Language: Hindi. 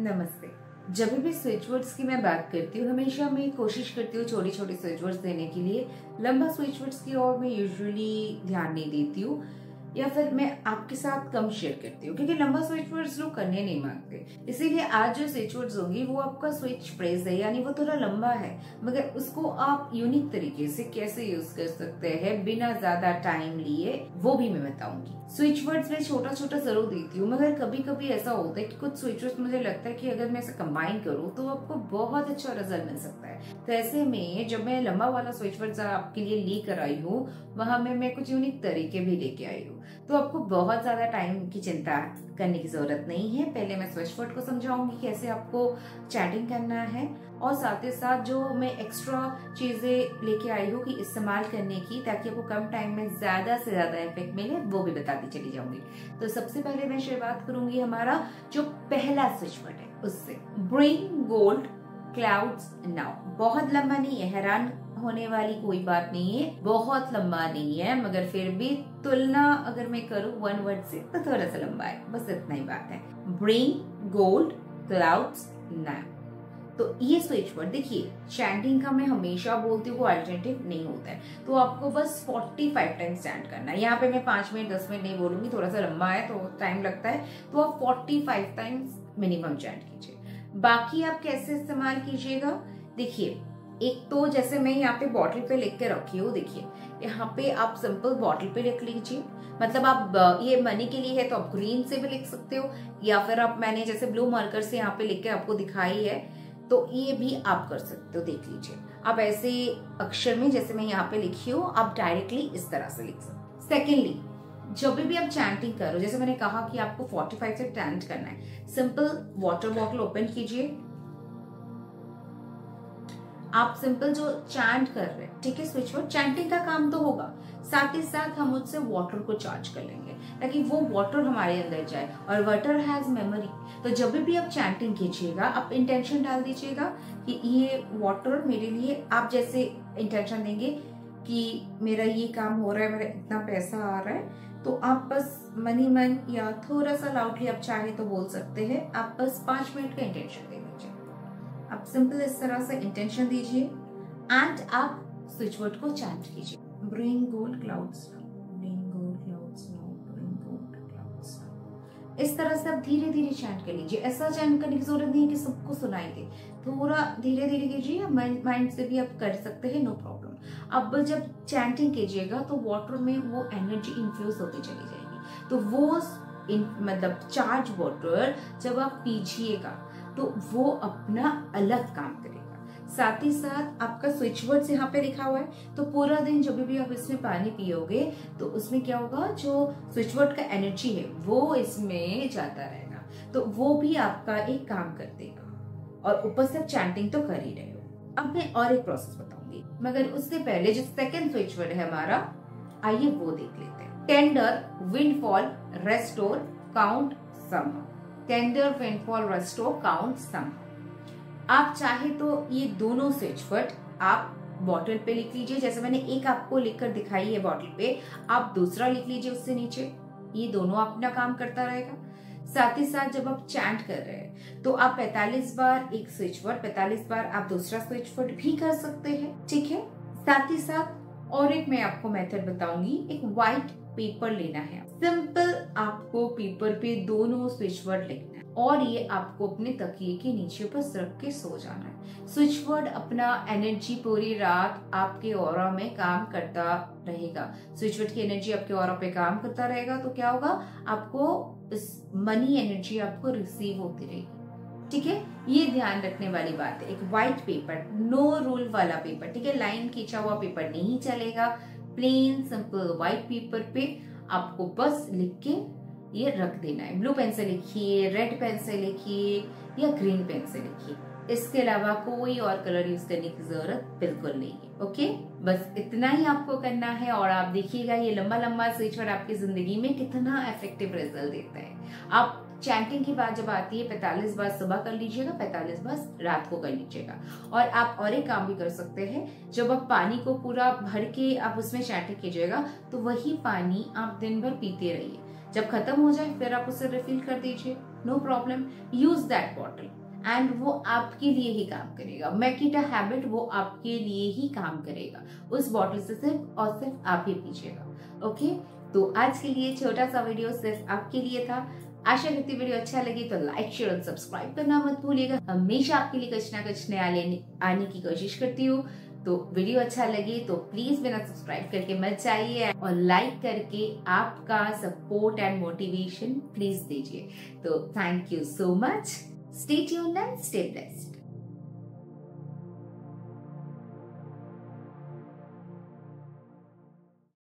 नमस्ते। जब भी स्विच वर्ड्स की मैं बात करती हूँ, हमेशा मैं कोशिश करती हूँ छोटी छोटी स्विच वर्ड्स देने के लिए। लंबा स्विच वर्ड्स की ओर मैं यूजुअली ध्यान नहीं देती हूँ, या फिर मैं आपके साथ कम शेयर करती हूँ, क्योंकि लंबा स्विच वर्ड्स लोग करने नहीं मांगते। इसीलिए आज जो स्विच वर्ड्स होंगी वो आपका स्विच फ्रेज है, यानी वो थोड़ा लंबा है, मगर उसको आप यूनिक तरीके से कैसे यूज कर सकते हैं बिना ज्यादा टाइम लिए, वो भी मैं बताऊंगी। स्विच वर्ड्स में छोटा छोटा जरूर देती हूँ, मगर कभी कभी ऐसा होता है कि कुछ स्विच वर्ड्स मुझे लगता है कि अगर मैं इसे कंबाइन करूँ तो आपको बहुत अच्छा रिजल्ट मिल सकता है। तो ऐसे में जब मैं लंबा वाला स्विच वर्ड्स आपके लिए लेकर आई हूँ, वहां में मैं कुछ यूनिक तरीके भी लेके आई हूँ, तो आपको बहुत ज्यादा टाइम की चिंता करने की जरूरत नहीं है। पहले मैं स्विच वर्ड को समझाऊंगी कैसे आपको चैटिंग करना है, और साथ ही साथ जो मैं एक्स्ट्रा चीजें लेके आई हूँ कि इस्तेमाल करने की, ताकि आपको कम टाइम में ज्यादा से ज्यादा इफेक्ट मिले, वो भी बताती चली जाऊंगी। तो सबसे पहले मैं शुरुआत करूंगी हमारा जो पहला स्विच वर्ड है उससे, ब्रिंग गोल्ड क्लाउड्स नाउ। बहुत लंबा नहीं है, हैरान होने वाली कोई बात नहीं है, बहुत लंबा नहीं है, मगर फिर भी तुलना अगर मैं करूं वन वर्ड से तो थोड़ा सा लंबा है, बस इतना ही बात है। Bring gold clouds now. तो ये स्विच वर्ड देखिए, चैंटिंग का मैं हमेशा बोलती हूँ वो अल्टरनेटिव नहीं होता है, तो आपको बस 45 टाइम्स चैंट करना है। यहाँ पे मैं 5 मिनट 10 मिनट नहीं बोलूंगी, थोड़ा सा लंबा है तो टाइम लगता है, तो आप 45 टाइम्स मिनिमम चैंट कीजिए। बाकी आप कैसे इस्तेमाल कीजिएगा, देखिए एक तो जैसे मैं यहाँ पे बॉटल पे लिख के रखी हूँ, देखिए यहाँ पे आप सिंपल बॉटल पे लिख लीजिए, मतलब आप ये मनी के लिए है तो आप ग्रीन से भी लिख सकते हो, या फिर आप मैंने जैसे ब्लू मार्कर से यहाँ पे लिख के आपको दिखाई है तो ये भी आप कर सकते हो। देख लीजिए आप ऐसे अक्षर में जैसे मैं यहाँ पे लिखी हूँ, आप डायरेक्टली इस तरह से लिख सकते। सेकेंडली, जब भी आप चैंटिंग करो, जैसे मैंने कहा कि आपको 45 से चैंट करना है, सिंपल वाटर बॉटल ओपन कीजिए, आप सिंपल जो चैंट कर रहे हैं, ठीक है, स्विच वर्ड चैंटिंग का काम तो होगा, साथ ही साथ हम उससे वाटर को चार्ज कर लेंगे ताकि वो वाटर हमारे अंदर जाए, और वाटर हैज मेमोरी। तो जब भी आप चैंटिंग कीजिएगा, आप इंटेंशन डाल दीजिएगा कि ये वाटर मेरे लिए, आप जैसे इंटेंशन देंगे कि मेरा ये काम हो रहा है, मेरा इतना पैसा आ रहा है, तो आप बस मनी मन या थोड़ा सा लाउडली आप चाहे तो बोल सकते हैं, आप बस 5 मिनट का इंटेंशन दे दीजिए। आप सिंपल इस तरह से इंटेंशन दीजिए एंड आप स्विच वर्ड को चैंट कीजिए, bring gold clouds now, bring gold clouds now, bring gold clouds now. इस तरह से आप धीरे धीरे चैंट कर लीजिए। ऐसा चैंट करने की जरूरत नहीं है कि सबको सुनाई दे, थोड़ा धीरे धीरे कीजिए, माइंड से भी आप कर सकते हैं, नो प्रॉब्लम। अब जब चैंटिंग कीजिएगा तो वाटर में वो एनर्जी इन्फ्यूज होती चली जाएगी, तो वो मतलब चार्ज वाटर जब आप पीजिएगा तो वो अपना अलग काम करेगा। साथ ही साथ आपका स्विच वर्ड्स यहाँ पे लिखा हुआ है, तो पूरा दिन जब भी आप इसमें पानी पियोगे तो उसमें क्या होगा, जो स्विच वर्ड का एनर्जी है वो इसमें जाता रहेगा, तो वो भी आपका एक काम कर देगा, और ऊपर से चैंटिंग तो कर ही रहे हो। अब मैं और एक प्रोसेस बताऊंगी, मगर उससे पहले जो सेकेंड स्विच वर्ड है हमारा, आइए वो देख लेते हैं। टेंडर विंडफॉल रेस्टोर काउंट सम। टेंडर विंडफॉल रेस्टोर काउंट सम। आप चाहे तो ये दोनों स्विच वर्ड आप बॉटल पे लिख लीजिए, जैसे मैंने एक आपको लिखकर दिखाई है बॉटल पे, आप दूसरा लिख लीजिए उससे नीचे, ये दोनों अपना काम करता रहेगा। साथ ही साथ जब आप चैंट कर रहे हैं तो आप 45 बार एक स्विच वर्ड, 45 बार आप दूसरा स्विच वर्ड भी कर सकते हैं, ठीक है। साथ ही साथ और एक मैं आपको मेथड बताऊंगी, एक व्हाइट पेपर लेना है, सिंपल आपको पेपर पे दोनों स्विच वर्ड लिखना है, और ये आपको अपने तकिए के नीचे बस रख के सो जाना है। स्विच वर्ड अपना एनर्जी पूरी रात आपके ऑरा में काम करता रहेगा, स्विच वर्ड की एनर्जी आपके ऑरा पे काम करता रहेगा, तो क्या होगा, आपको इस मनी एनर्जी आपको रिसीव होती रहेगी, ठीक है। ये ध्यान रखने वाली बात है। एक व्हाइट पेपर, नो रूल वाला पेपर, ठीक है, लाइन खींचा हुआ पेपर नहीं चलेगा, प्लेन सिंपल व्हाइट पेपर पे आपको बस लिख के ये रख देना है। ब्लू पेन से लिखिए, रेड पेन से लिखिए, या ग्रीन पेन से लिखिए, इसके अलावा कोई और कलर यूज करने की जरूरत बिल्कुल नहीं है। ओके, बस इतना ही आपको करना है, और आप देखिएगा ये लंबा लंबा स्विच वर्ड आपकी जिंदगी में कितना इफेक्टिव रिजल्ट देता है। आप चैंटिंग की बात जब आती है, 45 बार सुबह कर लीजिएगा, 45 बार रात को कर लीजिएगा। और आप और एक काम भी कर सकते हैं, जब आप पानी को पूरा भर के आप उसमें चैंटिंग कीजिएगा तो वही पानी आप दिन भर पीते रहिए। जब खत्म हो जाए फिर आप उसे रिफिल कर दीजिए, no problem. Use that bottle and वो आपके लिए ही काम करेगा। मेक इट अ हैबिट, वो आपके लिए ही काम करेगा। उस बॉटल से सिर्फ और सिर्फ आप ही पीजिएगा। ओके, तो आज के लिए छोटा सा वीडियो सिर्फ आपके लिए था। आशा करती वीडियो अच्छा लगी तो लाइक शेयर और सब्सक्राइब करना मत भूलिएगा। हमेशा आपके लिए कुछ ना कुछ नया आने की कोशिश करती हूँ। तो वीडियो अच्छा लगे तो प्लीज बिना सब्सक्राइब करके मत जाइए और लाइक करके आपका सपोर्ट एंड मोटिवेशन प्लीज दीजिए। तो thank you so much. Stay tuned and stay blessed.